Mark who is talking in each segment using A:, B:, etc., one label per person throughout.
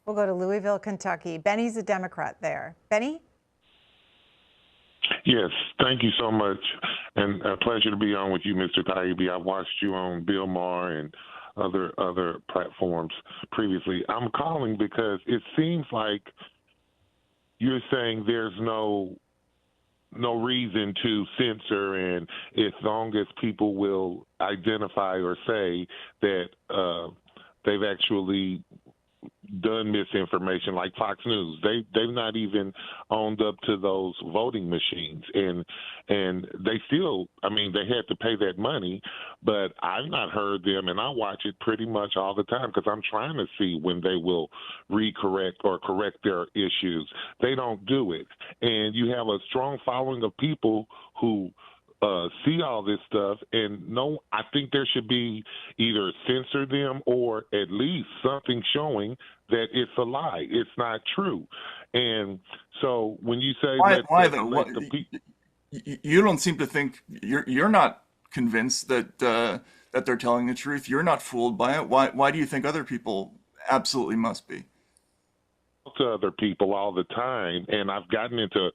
A: We'll go to Louisville, Kentucky. Benny's a Democrat there. Benny?
B: Yes, thank you so much, and a pleasure to be on with you, Mr. Taibbi. I've watched you on Bill Maher and other platforms previously. I'm calling because it seems like you're saying there's no reason to censor, and as long as people will identify or say that they've actually done misinformation, like Fox News. They've not even owned up to those voting machines, and they still, I mean, they had to pay that money, but I've not heard them, and I watch it pretty much all the time because I'm trying to see when they will recorrect or correct their issues. They don't do it, and you have a strong following of people who see all this stuff, and I think there should be either censor them or at least something showing that it's a lie, it's not true. And so when you say
C: why though? You don't seem to think you're not convinced that that they're telling the truth. You're not fooled by it. Why do you think other people absolutely must be?
B: To other people all the time, and I've gotten into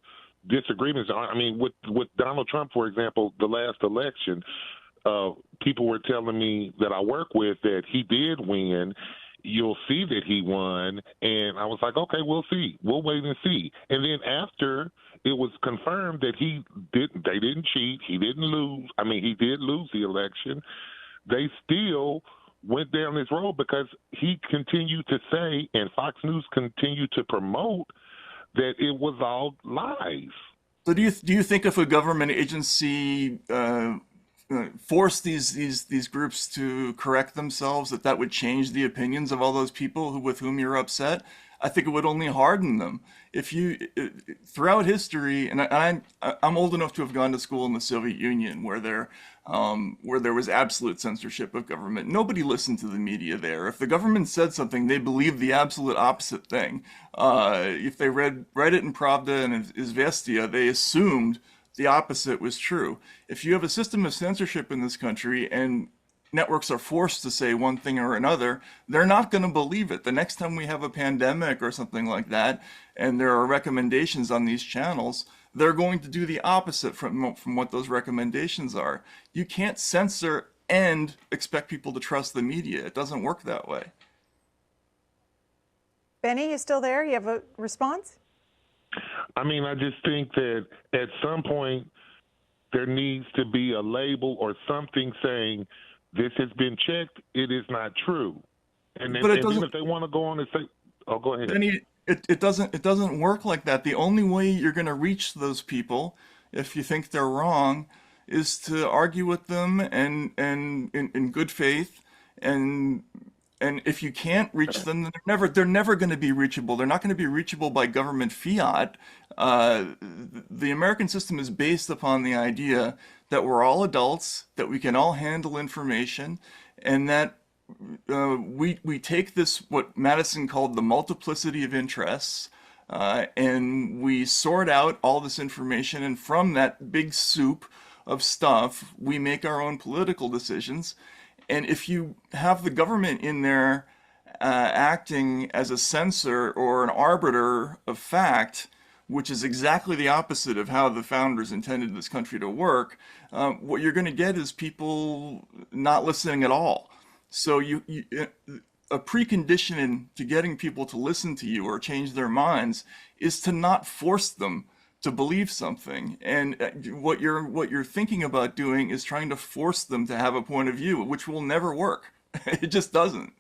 B: disagreements. I mean, with Donald Trump, for example, the last election, people were telling me that I work with that he did win. You'll see that he won. And I was like, okay, we'll see. We'll wait and see. And then after it was confirmed that they didn't cheat, he didn't lose. I mean, he did lose the election. They still went down this road because he continued to say, and Fox News continued to promote, that it was all lies.
C: So do you think if a government agency forced these groups to correct themselves, that would change the opinions of all those people with whom you're upset? I think it would only harden them. If you throughout history, and I'm old enough to have gone to school in the Soviet Union, where there was absolute censorship of government. Nobody listened to the media there. If the government said something, they believed the absolute opposite thing. If they read it in Pravda and Izvestia, they assumed the opposite was true. If you have a system of censorship in this country and networks are forced to say one thing or another, they're not going to believe it. The next time we have a pandemic or something like that, and there are recommendations on these channels, they're going to do the opposite from what those recommendations are. You can't censor and expect people to trust the media. It doesn't work that way.
A: Benny, you still there? You have a response?
B: I mean, I just think that at some point there needs to be a label or something saying this has been checked, it is not true. And then, if they want to go on and say, oh, go ahead.
C: Benny, it doesn't work like that. The only way you're going to reach those people, if you think they're wrong, is to argue with them and in good faith. And if you can't reach them, they're never going to be reachable. They're not going to be reachable by government fiat. The American system is based upon the idea that we're all adults, that we can all handle information, and that we take this, what Madison called the multiplicity of interests, and we sort out all this information, and from that big soup of stuff, we make our own political decisions. And if you have the government in there acting as a censor or an arbiter of fact, which is exactly the opposite of how the founders intended this country to work, what you're going to get is people not listening at all. So a precondition to getting people to listen to you or change their minds is to not force them to believe something. And what you're thinking about doing is trying to force them to have a point of view, which will never work. It just doesn't.